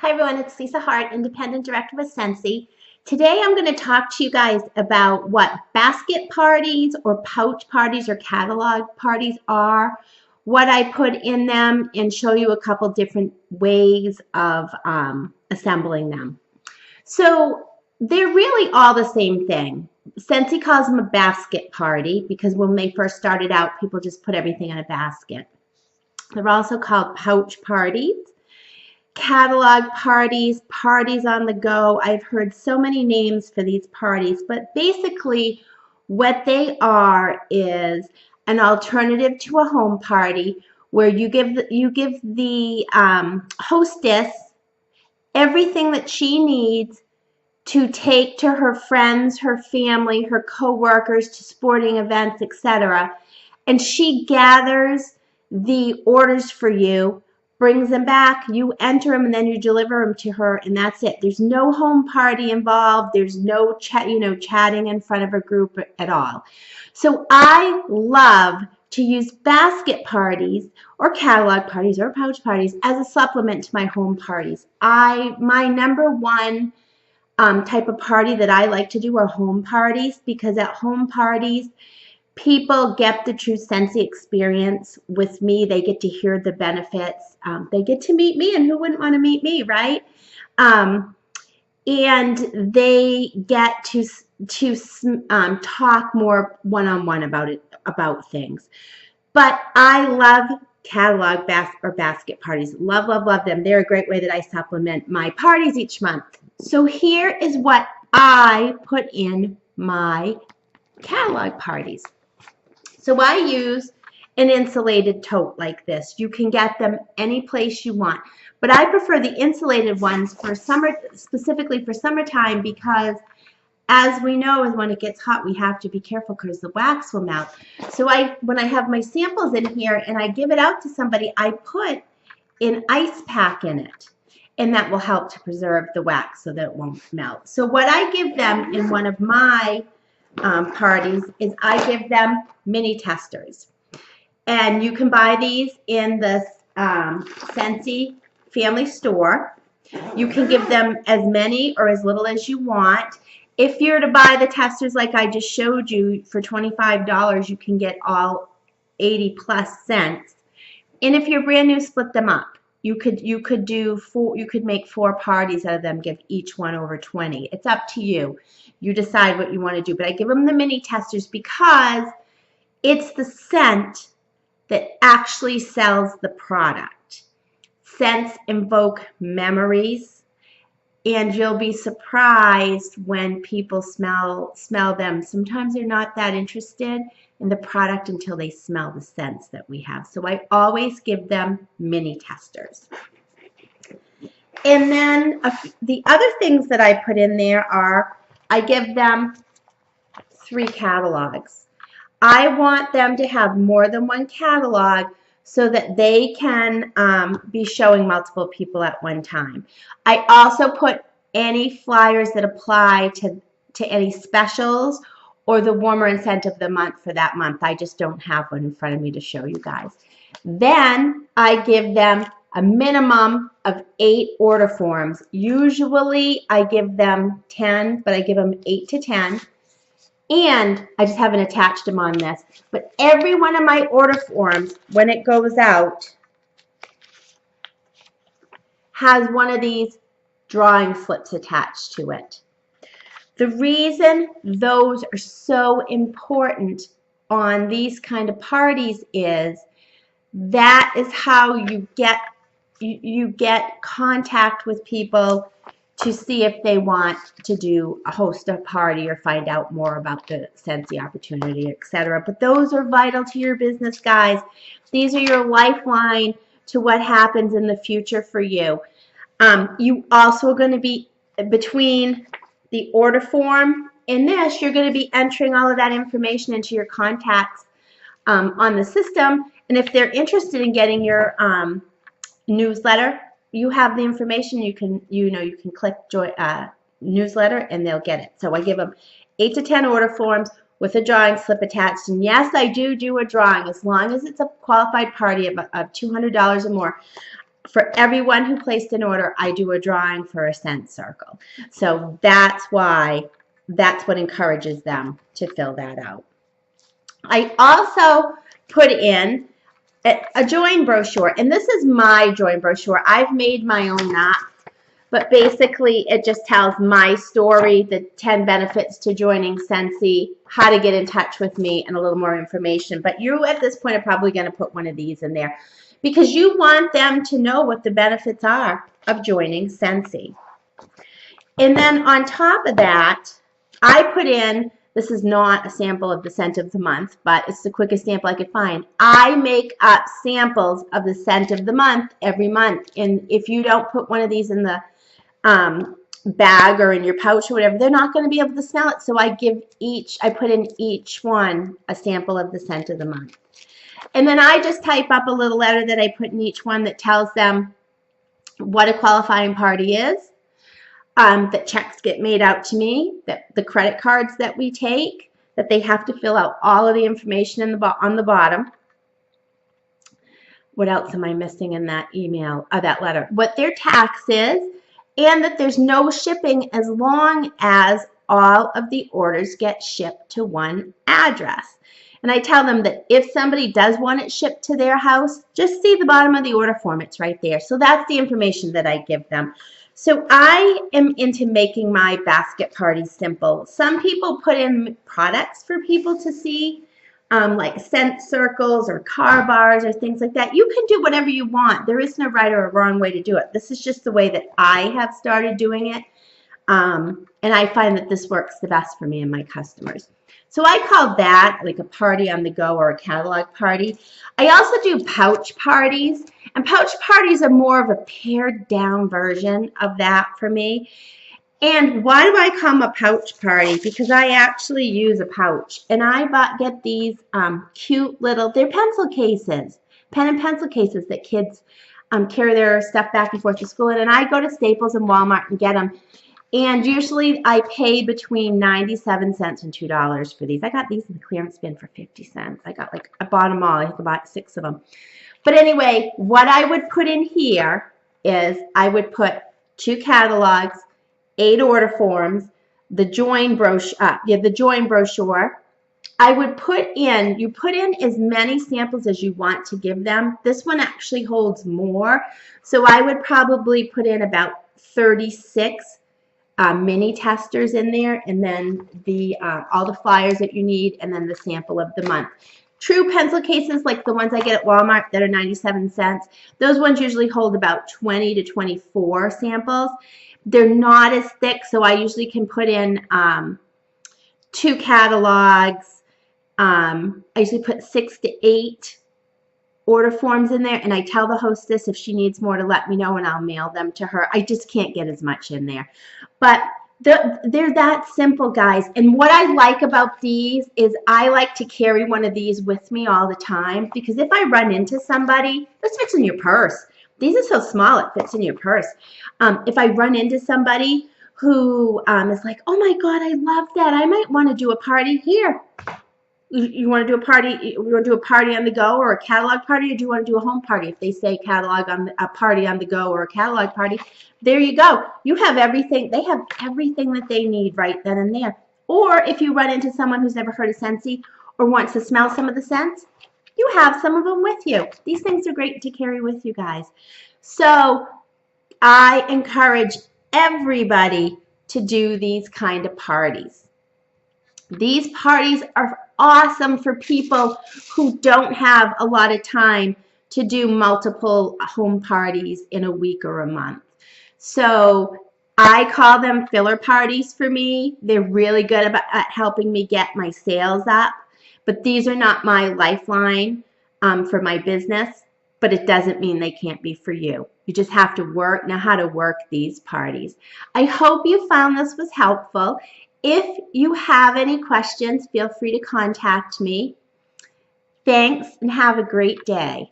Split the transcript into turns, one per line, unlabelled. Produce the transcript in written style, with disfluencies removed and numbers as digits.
Hi everyone, it's Lisa Hart, Independent Director with Scentsy. Today I'm going to talk to you guys about what basket parties or pouch parties or catalog parties are, what I put in them, and show you a couple different ways of assembling them. So they're really all the same thing. Scentsy calls them a basket party because when they first started out, people just put everything in a basket. They're also called pouch parties, catalog parties, parties on the go. I've heard so many names for these parties, but basically what they are is an alternative to a home party where you give the hostess everything that she needs to take to her friends, her family, her co-workers, to sporting events, etc. And she gathers the orders for you, brings them back, you enter them, and then you deliver them to her, and that's it. There's no home party involved. There's no chatting in front of a group at all. So I love to use basket parties or catalog parties or pouch parties as a supplement to my home parties. My number one type of party that I like to do are home parties, because at home parties, people get the true Scentsy experience with me. They get to hear the benefits. They get to meet me, and who wouldn't want to meet me, right? And they get to talk more one-on-one about things. But I love catalog basket parties. Love, love, love them. They're a great way that I supplement my parties each month. So here is what I put in my catalog parties. So I use an insulated tote like this. You can get them any place you want, but I prefer the insulated ones for summer, specifically for summertime, because as we know, when it gets hot, we have to be careful because the wax will melt. So when I have my samples in here and I give it out to somebody, I put an ice pack in it, and that will help to preserve the wax so that it won't melt. So what I give them in one of my parties is I give them mini testers. And you can buy these in the Scentsy family store. You can give them as many or as little as you want. If you're to buy the testers like I just showed you for $25, you can get all 80 plus cents. And if you're brand new, split them up. You could make 4 parties out of them, give each one over 20. It's up to you. You decide what you want to do. But I give them the mini testers because it's the scent that actually sells the product. Scents invoke memories, and you'll be surprised when people smell them. Sometimes they're not that interested in the product until they smell the scents that we have. So I always give them mini testers. And then the other things that I put in there are, I give them 3 catalogs. I want them to have more than one catalog so that they can be showing multiple people at one time. I also put any flyers that apply to any specials or the warmer and scent of the month for that month. I just don't have one in front of me to show you guys. Then I give them a minimum of 8 order forms. Usually I give them 10, but I give them 8 to 10. And I just haven't attached them on this. But every one of my order forms, when it goes out, has one of these drawing slips attached to it. The reason those are so important on these kind of parties is that is how you get contact with people to see if they want to host a party or find out more about the Scentsy opportunity, etc. But those are vital to your business, guys. These are your lifeline to what happens in the future for you. You also are going to be, between the order form and this, you're going to be entering all of that information into your contacts on the system. And if they're interested in getting your newsletter, you have the information. You can click join newsletter and they'll get it. So I give them 8 to 10 order forms with a drawing slip attached. And yes, I do a drawing as long as it's a qualified party of $200 or more. for everyone who placed an order, I do a drawing for a scent circle. So that's what encourages them to fill that out. I also put in a join brochure, and this is my join brochure. I've made my own up, but basically it just tells my story, the 10 benefits to joining Scentsy, how to get in touch with me, and a little more information. But you at this point are probably going to put one of these in there because you want them to know what the benefits are of joining Scentsy. And then on top of that, I put in, this is not a sample of the scent of the month, but it's the quickest sample I could find. I make up samples of the scent of the month every month. And if you don't put one of these in the bag or in your pouch or whatever, they're not going to be able to smell it. So I put in each one a sample of the scent of the month. And then I just type up a little letter that I put in each one that tells them what a qualifying party is. That checks get made out to me, that the credit cards that we take, that they have to fill out all of the information on the bottom. What else am I missing in that email, that letter? What their tax is, and that there's no shipping as long as all of the orders get shipped to one address. And I tell them that if somebody does want it shipped to their house, just see the bottom of the order form. It's right there. So that's the information that I give them. So I am into making my basket parties simple. Some people put in products for people to see, like scent circles or car bars or things like that. You can do whatever you want. There is no right or a wrong way to do it. This is just the way that I have started doing it. And I find that this works the best for me and my customers. So I call that like a party on the go or a catalog party. I also do pouch parties, and pouch parties are more of a pared down version of that for me. And why do I call them a pouch party? Because I actually use a pouch, and I get these cute little, they're pencil cases, pen and pencil cases that kids carry their stuff back and forth to school in. And I go to Staples and Walmart and get them. And usually I pay between 97 cents and $2 for these. I got these in the clearance bin for 50 cents. I bought them all. I think I bought 6 of them. But anyway, what I would put in here is I would put 2 catalogs, 8 order forms, the join brochure. I would put in, you put in as many samples as you want to give them. This one actually holds more. So I would probably put in about 36 mini testers in there, and then all the flyers that you need, and then the sample of the month. True pencil cases like the ones I get at Walmart that are 97 cents, those ones usually hold about 20 to 24 samples. They're not as thick, so I usually can put in 2 catalogs. I usually put 6 to 8 order forms in there, and I tell the hostess if she needs more to let me know, and I'll mail them to her. I just can't get as much in there. But they're that simple, guys. And what I like about these is I like to carry one of these with me all the time, because if I run into somebody, this fits in your purse. These are so small, it fits in your purse. If I run into somebody who is like, oh my God, I love that, I might want to do a party here. You want to do a party? You want to do a party on the go or a catalog party, or do you want to do a home party? If they say a party on the go or a catalog party, there you go. You have everything. They have everything that they need right then and there. Or if you run into someone who's never heard of Scentsy or wants to smell some of the scents, you have some of them with you. These things are great to carry with you guys. So I encourage everybody to do these kind of parties. These parties are awesome for people who don't have a lot of time to do multiple home parties in a week or a month. So I call them filler parties for me. They're really good at helping me get my sales up. But these are not my lifeline for my business. But it doesn't mean they can't be for you. You just have to know how to work these parties. I hope you found this was helpful. If you have any questions, feel free to contact me. Thanks, and have a great day.